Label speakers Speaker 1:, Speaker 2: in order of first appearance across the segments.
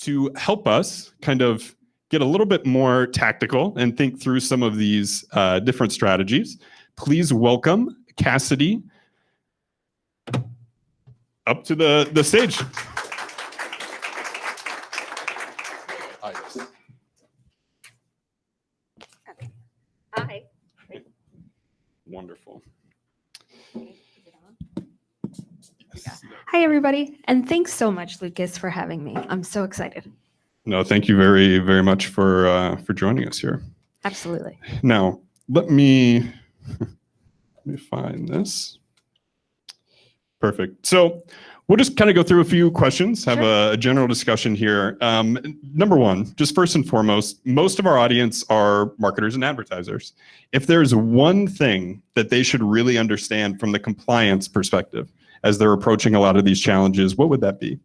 Speaker 1: to help us kind of get a little bit more tactical and think through some of these different strategies, please welcome Cassidy up to the stage.
Speaker 2: Hi.
Speaker 1: Wonderful.
Speaker 2: Hi, everybody. And thanks so much, Lucas, for having me. I'm so excited.
Speaker 1: No, thank you very, very much for joining us here.
Speaker 2: Absolutely.
Speaker 1: Now, let me find this. Perfect. So we'll just kind of go through a few questions, have a general discussion here. Number one, just first and foremost, most of our audience are marketers and advertisers. If there's one thing that they should really understand from the compliance perspective as they're approaching a lot of these challenges, what would that be?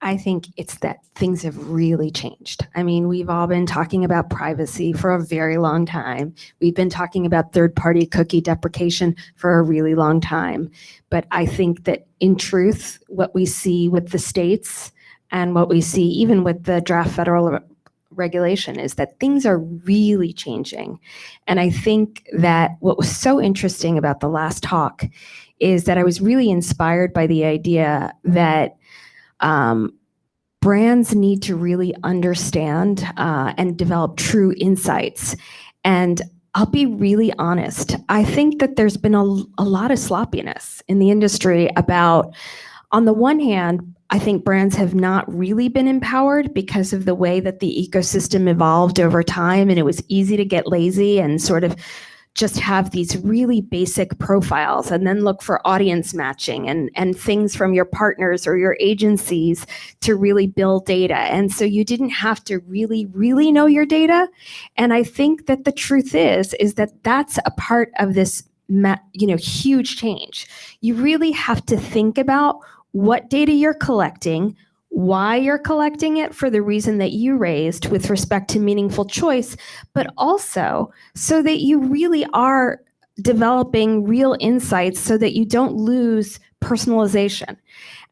Speaker 2: I think it's that things have really changed. I mean, we've all been talking about privacy for a very long time. We've been talking about third-party cookie deprecation for a really long time. But I think that in truth, what we see with the states and what we see even with the draft federal regulation is that things are really changing. And I think that what was so interesting about the last talk is that I was really inspired by the idea that brands need to really understand and develop true insights. And I'll be really honest, I think that there's been a lot of sloppiness in the industry about, on the one hand, I think brands have not really been empowered because of the way that the ecosystem evolved over time, and it was easy to get lazy and sort of just have these really basic profiles and then look for audience matching and things from your partners or your agencies to really build data. And so you didn't have to really, really know your data. And I think that the truth is that that's a part of this, huge change. You really have to think about what data you're collecting, why you're collecting it for the reason that you raised with respect to meaningful choice, but also so that you really are developing real insights so that you don't lose personalization.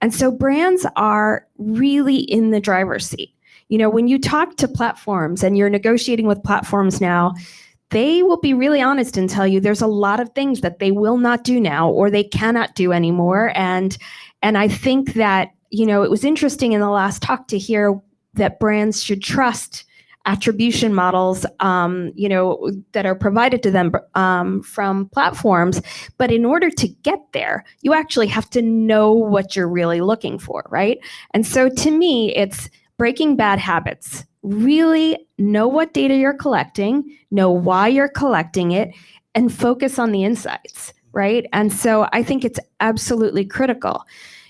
Speaker 2: And so brands are really in the driver's seat. You know, when you talk to platforms and you're negotiating with platforms now, they will be really honest and tell you there's a lot of things that they will not do now or they cannot do anymore. And I think that it was interesting in the last talk to hear that brands should trust attribution models, that are provided to them from platforms. But in order to get there, you actually have to know what you're really looking for, right? And so to me, it's breaking bad habits. Really know what data you're collecting, know why you're collecting it, and focus on the insights, right? And so I think it's absolutely critical.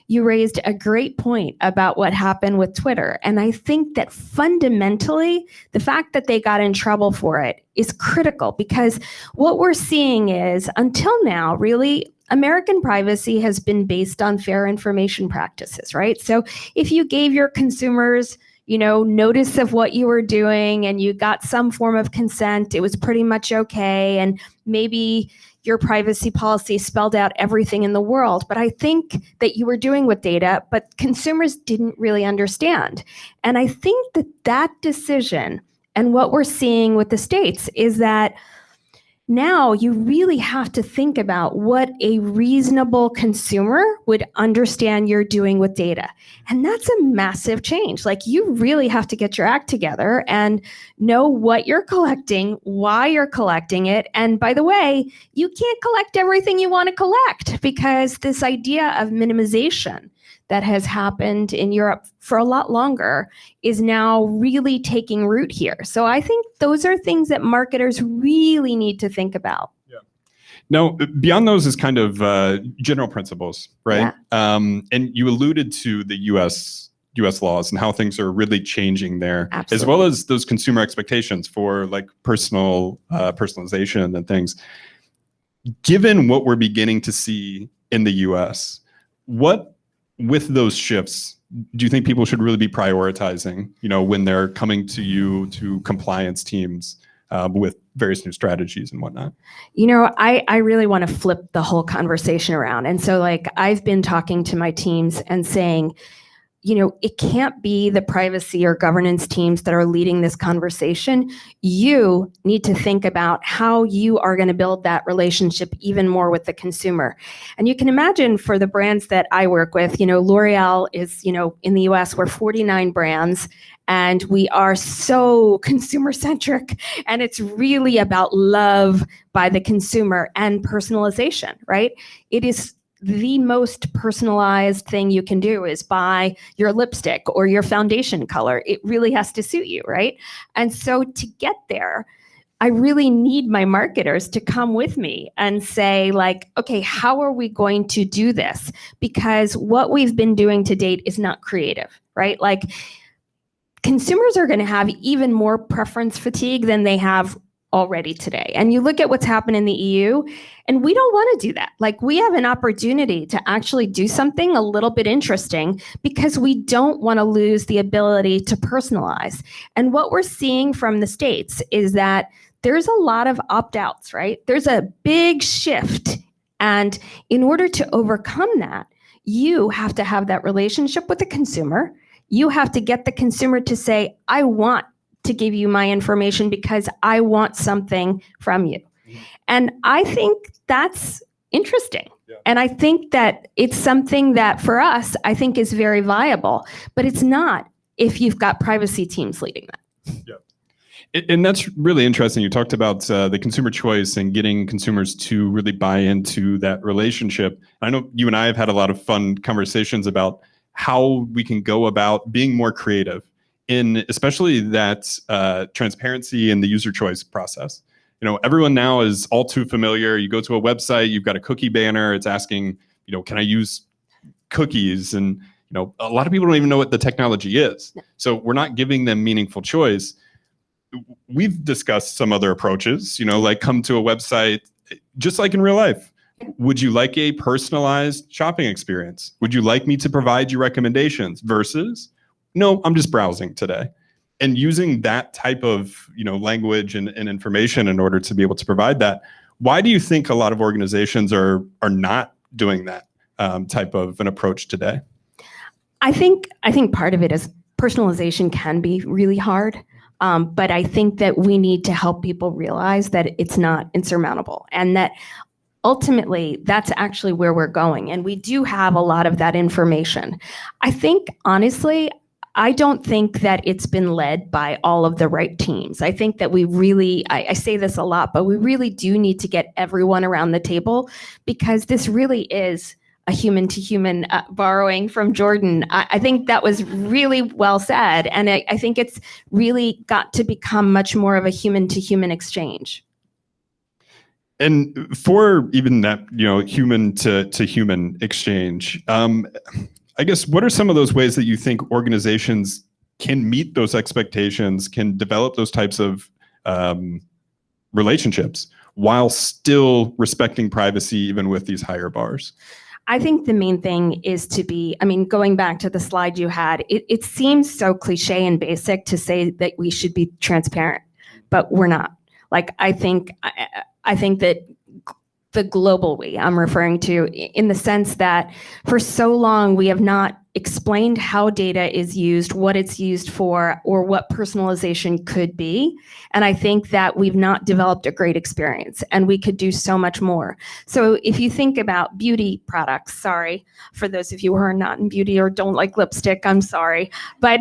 Speaker 2: You raised a great point about what happened with Twitter. And I think that fundamentally, the fact that they got in trouble for it is critical because what we're seeing is, until now, really, American privacy has been based on fair information practices, right? So if you gave your consumers, notice of what you were doing and you got some form of consent, it was pretty much okay. And maybe your privacy policy spelled out everything in the world. But I think that you were doing with data, but consumers didn't really understand. And I think that decision and what we're seeing with the states is that now you really have to think about what a reasonable consumer would understand you're doing with data. And that's a massive change. Like, you really have to get your act together and know what you're collecting, why you're collecting it. And by the way, you can't collect everything you want to collect because this idea of minimization that has happened in Europe for a lot longer is now really taking root here. So I think those are things that marketers really need to think about.
Speaker 1: Yeah. Now, beyond those is kind of general principles, right?
Speaker 2: Yeah.
Speaker 1: And you alluded to the U.S. laws and how things are really changing there,
Speaker 2: Absolutely.
Speaker 1: As well as those consumer expectations for like personalization and things. Given what we're beginning to see in the U.S., with those shifts, do you think people should really be prioritizing, when they're coming to you, to compliance teams with various new strategies and whatnot?
Speaker 2: I really want to flip the whole conversation around. And so I've been talking to my teams and saying, it can't be the privacy or governance teams that are leading this conversation. You need to think about how you are going to build that relationship even more with the consumer. And you can imagine for the brands that I work with, L'Oreal is, in the US, we're 49 brands, and we are so consumer centric, and it's really about love by the consumer and personalization, right? It is the most personalized thing you can do is buy your lipstick or your foundation color. It really has to suit you, right? And so to get there, I really need my marketers to come with me and say, like, okay, how are we going to do this? Because what we've been doing to date is not creative, right? Like, consumers are going to have even more preference fatigue than they have already today. And you look at what's happened in the EU, and we don't want to do that. Like, we have an opportunity to actually do something a little bit interesting because we don't want to lose the ability to personalize. And what we're seeing from the States is that there's a lot of opt-outs, right? There's a big shift. And in order to overcome that, you have to have that relationship with the consumer. You have to get the consumer to say, I want to give you my information because I want something from you. And I think that's interesting. Yeah. And I think that it's something that for us, I think is very viable, but it's not if you've got privacy teams leading that.
Speaker 1: Yeah. And that's really interesting. You talked about the consumer choice and getting consumers to really buy into that relationship. I know you and I have had a lot of fun conversations about how we can go about being more creative in especially that transparency in the user choice process. Everyone now is all too familiar. You go to a website, you've got a cookie banner. It's asking, can I use cookies? And, a lot of people don't even know what the technology is. So we're not giving them meaningful choice. We've discussed some other approaches, like come to a website, just like in real life. Would you like a personalized shopping experience? Would you like me to provide you recommendations versus, no, I'm just browsing today? And using that type of language and information in order to be able to provide that. Why do you think a lot of organizations are not doing that type of an approach today?
Speaker 2: I think part of it is personalization can be really hard. But I think that we need to help people realize that it's not insurmountable, and that ultimately that's actually where we're going. And we do have a lot of that information. I think, honestly, I don't think that it's been led by all of the right teams. I think that we really, I say this a lot, but we really do need to get everyone around the table, because this really is a human-to-human borrowing from Jordan. I think that was really well said. And I think it's really got to become much more of a human-to-human exchange.
Speaker 1: And for even that, human to human exchange, I guess, what are some of those ways that you think organizations can meet those expectations, can develop those types of relationships while still respecting privacy, even with these higher bars?
Speaker 2: I think the main thing is to be, going back to the slide you had, it seems so cliche and basic to say that we should be transparent, but we're not. Like, I think that the global we I'm referring to, in the sense that for so long we have not explained how data is used, what it's used for, or what personalization could be. And I think that we've not developed a great experience, and we could do so much more. So if you think about beauty products, sorry, for those of you who are not in beauty or don't like lipstick, I'm sorry. But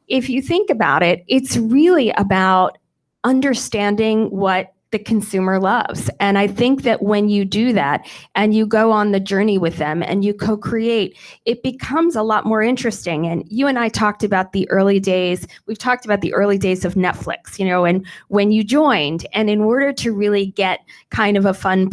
Speaker 2: if you think about it, it's really about understanding what the consumer loves. And I think that when you do that and you go on the journey with them and you co-create, it becomes a lot more interesting. And you and I talked about the early days. We've talked about the early days of Netflix, and when you joined, and in order to really get kind of a fun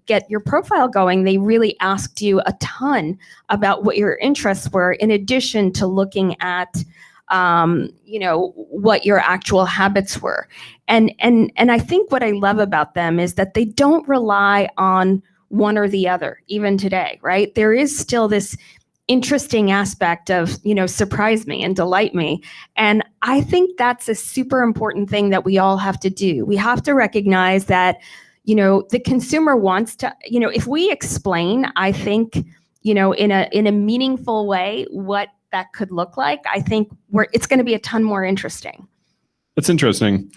Speaker 2: get your profile going, they really asked you a ton about what your interests were, in addition to looking at what your actual habits were. And I think what I love about them is that they don't rely on one or the other, even today, right? There is still this interesting aspect of, surprise me and delight me. And I think that's a super important thing that we all have to do. We have to recognize that, the consumer wants to, if we explain, I think, in a meaningful way, what that could look like, I think it's going to be a ton more interesting.
Speaker 1: That's interesting.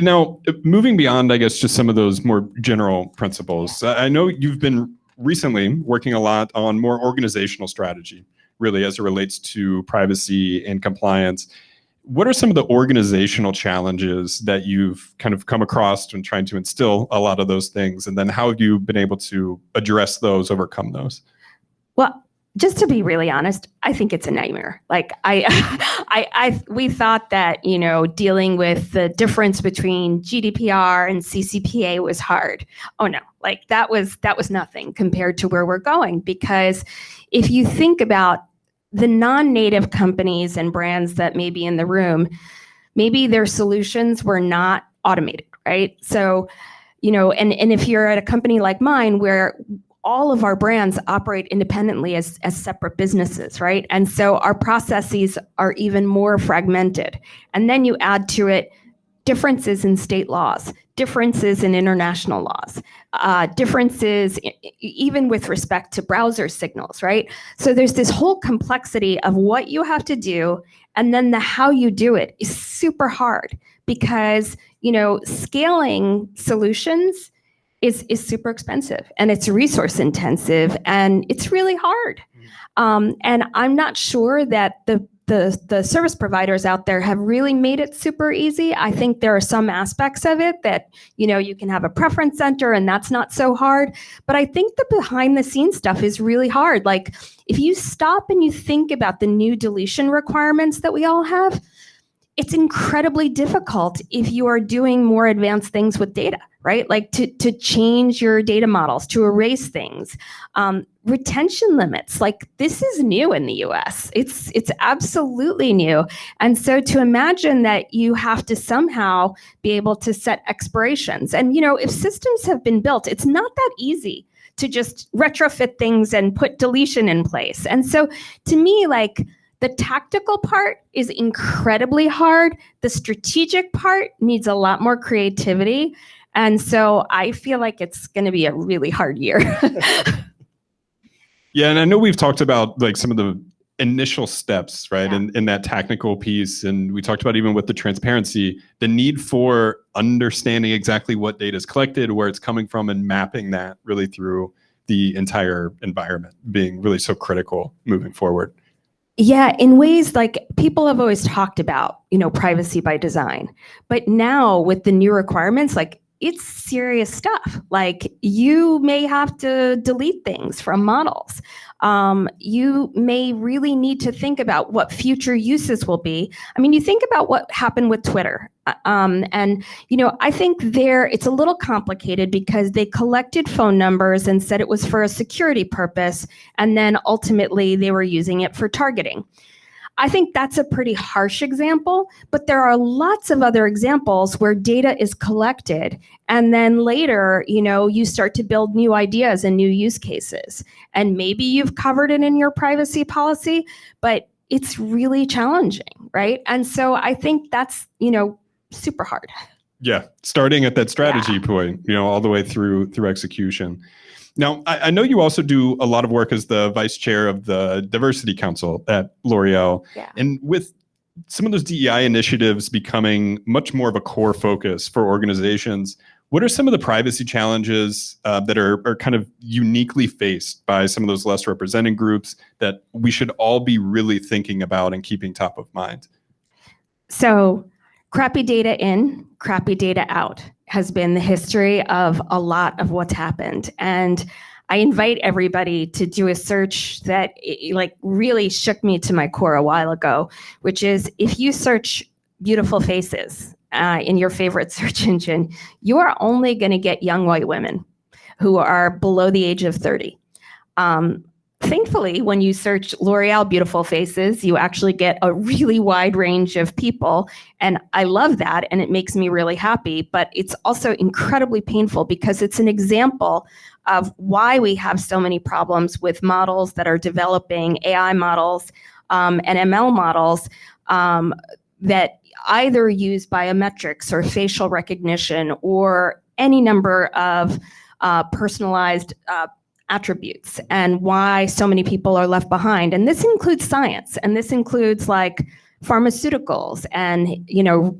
Speaker 1: Now, moving beyond, I guess, just some of those more general principles, I know you've been recently working a lot on more organizational strategy, really, as it relates to privacy and compliance. What are some of the organizational challenges that you've kind of come across when trying to instill a lot of those things? And then how have you been able to address those, overcome those?
Speaker 2: Well, just to be really honest, I think it's a nightmare. Like we thought that, dealing with the difference between GDPR and CCPA was hard. Oh no, like that was nothing compared to where we're going. Because if you think about the non-native companies and brands that may be in the room, maybe their solutions were not automated, right? So, and if you're at a company like mine where all of our brands operate independently as separate businesses, right? And so our processes are even more fragmented. And then you add to it differences in state laws, differences in international laws, differences even with respect to browser signals, right? So there's this whole complexity of what you have to do, and then the how you do it is super hard because, scaling solutions is super expensive and it's resource intensive and it's really hard. And I'm not sure that the service providers out there have really made it super easy. I think there are some aspects of it that, you can have a preference center and that's not so hard. But I think the behind the scenes stuff is really hard. Like if you stop and you think about the new deletion requirements that we all have, it's incredibly difficult if you are doing more advanced things with data, right? Like to change your data models, to erase things. Retention limits, like this is new in the US. It's absolutely new. And so to imagine that you have to somehow be able to set expirations. And if systems have been built, it's not that easy to just retrofit things and put deletion in place. And so to me, like, the tactical part is incredibly hard. The strategic part needs a lot more creativity. And so I feel like it's going to be a really hard year.
Speaker 1: Yeah, and I know we've talked about like some of the initial steps, right,
Speaker 2: Yeah.
Speaker 1: in that technical piece. And we talked about even with the transparency, the need for understanding exactly what data is collected, where it's coming from, and mapping that really through the entire environment being really so critical moving forward.
Speaker 2: Yeah, in ways like people have always talked about, privacy by design. But now with the new requirements, like it's serious stuff. Like you may have to delete things from models. You may really need to think about what future uses will be. I mean, you think about what happened with Twitter. And, I think it's a little complicated because they collected phone numbers and said it was for a security purpose. And then ultimately they were using it for targeting. I think that's a pretty harsh example, but there are lots of other examples where data is collected and then later, you start to build new ideas and new use cases. And maybe you've covered it in your privacy policy, but it's really challenging, right? And so I think that's, super hard.
Speaker 1: Yeah, starting at that strategy point, all the way through execution. Now, I know you also do a lot of work as the vice chair of the Diversity Council at L'Oreal.
Speaker 2: Yeah.
Speaker 1: And with some of those DEI initiatives becoming much more of a core focus for organizations, what are some of the privacy challenges that are kind of uniquely faced by some of those less represented groups that we should all be really thinking about and keeping top of mind?
Speaker 2: So crappy data in, crappy data out has been the history of a lot of what's happened. And I invite everybody to do a search that really shook me to my core a while ago, which is if you search beautiful faces in your favorite search engine, you are only going to get young white women who are below the age of 30. Thankfully, when you search L'Oreal beautiful faces, you actually get a really wide range of people. And I love that. And it makes me really happy. But it's also incredibly painful because it's an example of why we have so many problems with models that are developing AI models and ML models that either use biometrics or facial recognition or any number of personalized attributes and why so many people are left behind. And this includes science, and this includes like pharmaceuticals and,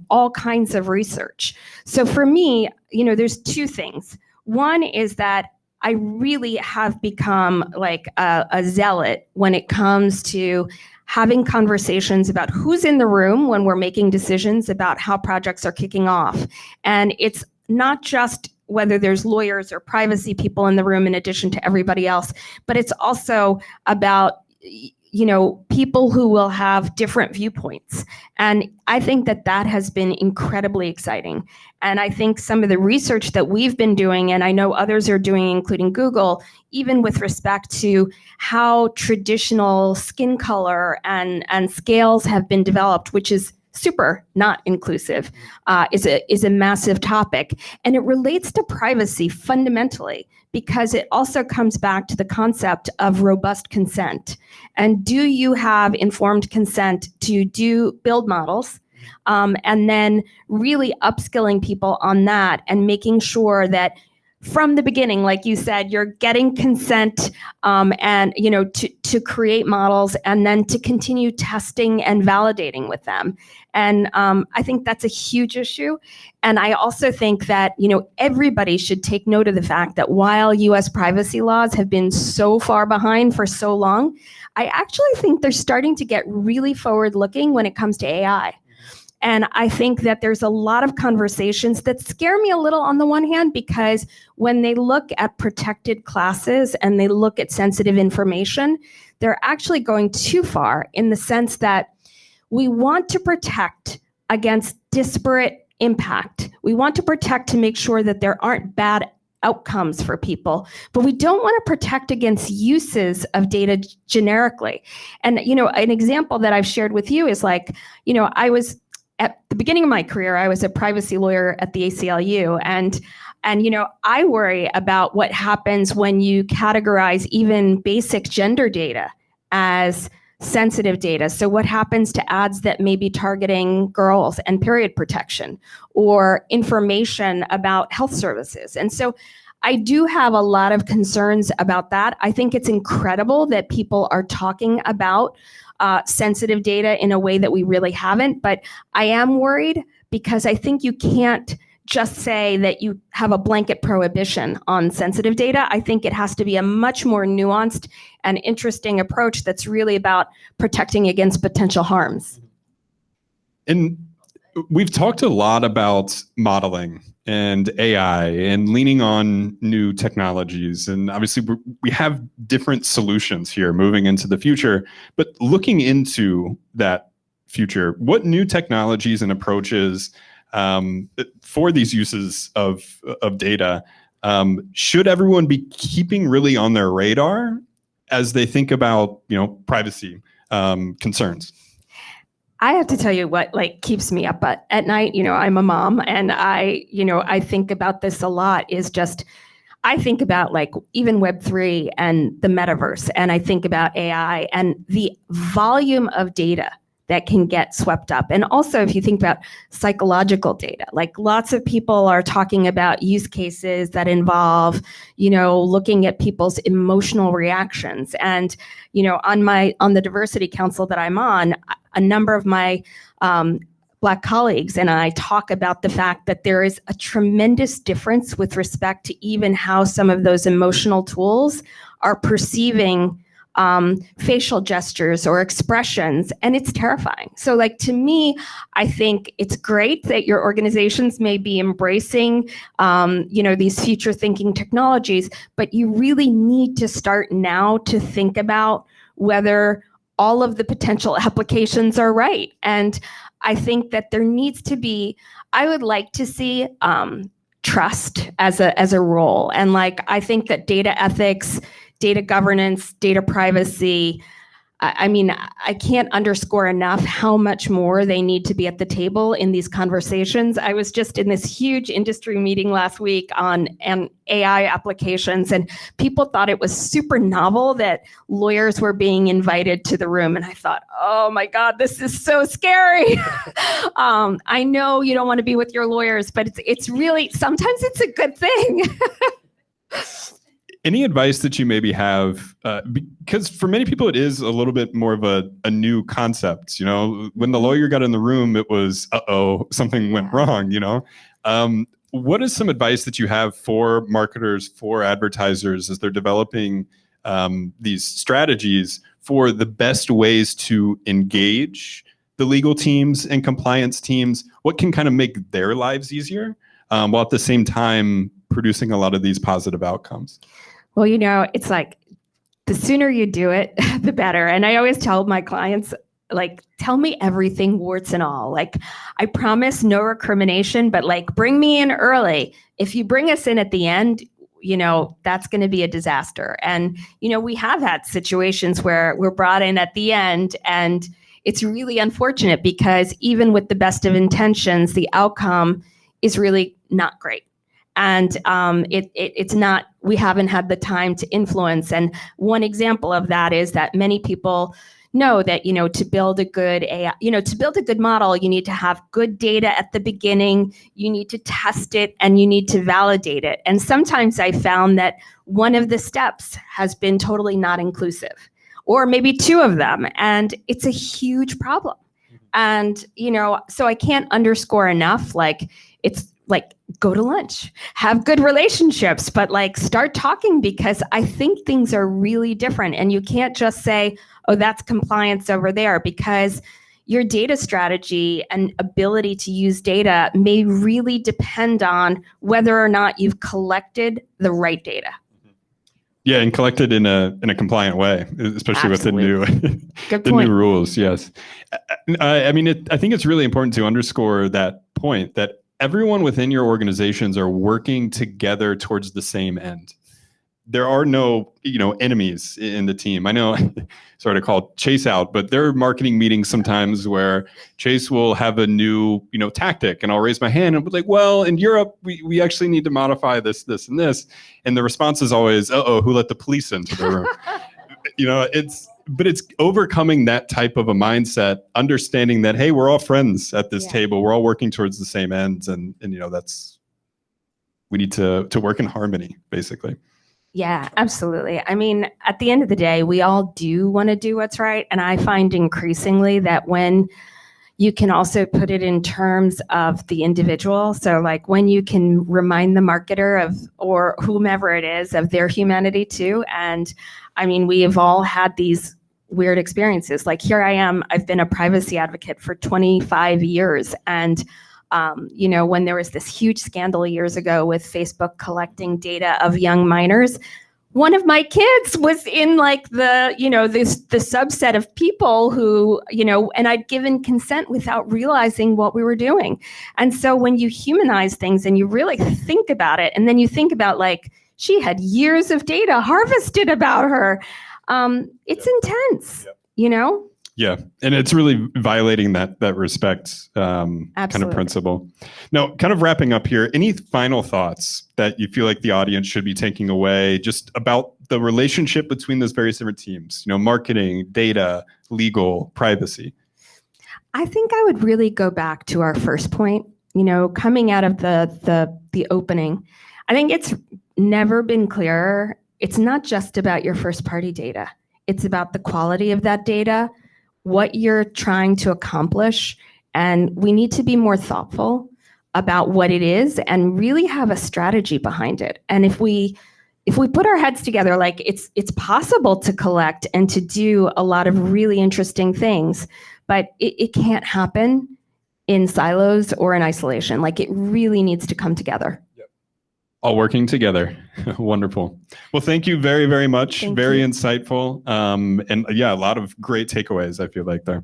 Speaker 2: all kinds of research. So for me, there's two things. One is that I really have become like a zealot when it comes to having conversations about who's in the room when we're making decisions about how projects are kicking off. And it's not just whether there's lawyers or privacy people in the room in addition to everybody else, but it's also about people who will have different viewpoints. And I think that has been incredibly exciting. And I think some of the research that we've been doing, and I know others are doing, including Google, even with respect to how traditional skin color and scales have been developed, which is super not inclusive, is a massive topic. And it relates to privacy fundamentally, because it also comes back to the concept of robust consent. And do you have informed consent to build models? And then really upskilling people on that and making sure that from the beginning, like you said, you're getting consent and to create models and then to continue testing and validating with them. And I think that's a huge issue. And I also think that everybody should take note of the fact that while US privacy laws have been so far behind for so long, I actually think they're starting to get really forward-looking when it comes to AI. And I think that there's a lot of conversations that scare me a little on the one hand, because when they look at protected classes and they look at sensitive information, they're actually going too far in the sense that we want to protect against disparate impact. We want to protect to make sure that there aren't bad outcomes for people, but we don't want to protect against uses of data generically. And, an example that I've shared with you is like, I was at the beginning of my career, I was a privacy lawyer at the ACLU, and I worry about what happens when you categorize even basic gender data as sensitive data. So what happens to ads that may be targeting girls and period protection, or information about health services? And so I do have a lot of concerns about that. I think it's incredible that people are talking about sensitive data in a way that we really haven't, but I am worried because I think you can't just say that you have a blanket prohibition on sensitive data. I think it has to be a much more nuanced and interesting approach that's really about protecting against potential harms.
Speaker 1: And we've talked a lot about modeling and AI and leaning on new technologies. And obviously we have different solutions here moving into the future, but looking into that future, what new technologies and approaches for these uses of data should everyone be keeping really on their radar as they think about, privacy concerns?
Speaker 2: I have to tell you what keeps me up at night. I'm a mom, and I think about this a lot. I think about even Web3 and the metaverse, and I think about AI and the volume of data that can get swept up. And also, if you think about psychological data, lots of people are talking about use cases that involve, looking at people's emotional reactions. And, on the diversity council that I'm on, a number of my Black colleagues and I talk about the fact that there is a tremendous difference with respect to even how some of those emotional tools are perceiving facial gestures or expressions, and it's terrifying. So to me, I think it's great that your organizations may be embracing, these future thinking technologies, but you really need to start now to think about whether all of the potential applications are right. And I think that there needs to be, I would like to see trust as a role. And I think that data ethics, data governance, data privacy, I can't underscore enough how much more they need to be at the table in these conversations. I was just in this huge industry meeting last week on AI applications, and people thought it was super novel that lawyers were being invited to the room. And I thought, oh my God, this is so scary. I know you don't want to be with your lawyers, but it's really, sometimes it's a good thing.
Speaker 1: Any advice that you maybe have, because for many people it is a little bit more of a new concept. You know, when the lawyer got in the room, it was, something went wrong, you know? What is some advice that you have for marketers, for advertisers as they're developing these strategies for the best ways to engage the legal teams and compliance teams? What can kind of make their lives easier while at the same time producing a lot of these positive outcomes?
Speaker 2: Well, you know, it's like the sooner you do it, the better. And I always tell my clients, like, tell me everything, warts and all. Like, I promise no recrimination, but like, bring me in early. If you bring us in at the end, you know, that's going to be a disaster. And, you know, we have had situations where we're brought in at the end, and it's really unfortunate because even with the best of intentions, the outcome is really not great. And it's not, we haven't had the time to influence. And one example of that is that many people know that, you know, to build a good AI, you know, to build a good model, you need to have good data at the beginning, you need to test it, and you need to validate it. And sometimes I found that one of the steps has been totally not inclusive, or maybe two of them, and it's a huge problem. And, you know, so I can't underscore enough, like, it's like, go to lunch, have good relationships, but like, start talking, because I think things are really different. And you can't just say, oh, that's compliance over there, because your data strategy and ability to use data may really depend on whether or not you've collected the right data.
Speaker 1: Yeah, and collected in a compliant way, especially
Speaker 2: Absolutely.
Speaker 1: with the new rules. Yes, I mean, I think it's really important to underscore that point that everyone within your organizations are working together towards the same end. There are no, you know, enemies in the team. I know, sort of called Chase out, but there are marketing meetings sometimes where Chase will have a new, you know, tactic, and I'll raise my hand and be like, well, in Europe, we actually need to modify this, this, and this. And the response is always, who let the police into the room? You know, it's overcoming that type of a mindset, understanding that, hey, we're all friends at this table. We're all working towards the same ends. And you know, we need to work in harmony, basically.
Speaker 2: Yeah, absolutely. I mean, at the end of the day, we all do want to do what's right. And I find increasingly that when you can also put it in terms of the individual, so like when you can remind the marketer of, or whomever it is, of their humanity too. And I mean, we have all had these weird experiences. Like, here I am, I've been a privacy advocate for 25 years. And you know, when there was this huge scandal years ago with Facebook collecting data of young minors, one of my kids was in like the, you know, the subset of people who, you know, and I'd given consent without realizing what we were doing. And so when you humanize things and you really think about it, and then you think about, like, she had years of data harvested about her, it's intense, you know?
Speaker 1: Yeah, and it's really violating that respect kind of principle. Now, kind of wrapping up here, any final thoughts that you feel like the audience should be taking away just about the relationship between those various different teams? You know, marketing, data, legal, privacy.
Speaker 2: I think I would really go back to our first point. You know, coming out of the opening, I think it's never been clearer. It's not just about your first party data. It's about the quality of that data, what you're trying to accomplish, and we need to be more thoughtful about what it is and really have a strategy behind it. And if we put our heads together, like, it's possible to collect and to do a lot of really interesting things, but it can't happen in silos or in isolation. Like, it really needs to come together.
Speaker 1: All working together. Wonderful. Well, thank you very, very much. Very insightful. And yeah, a lot of great takeaways, I feel like, there.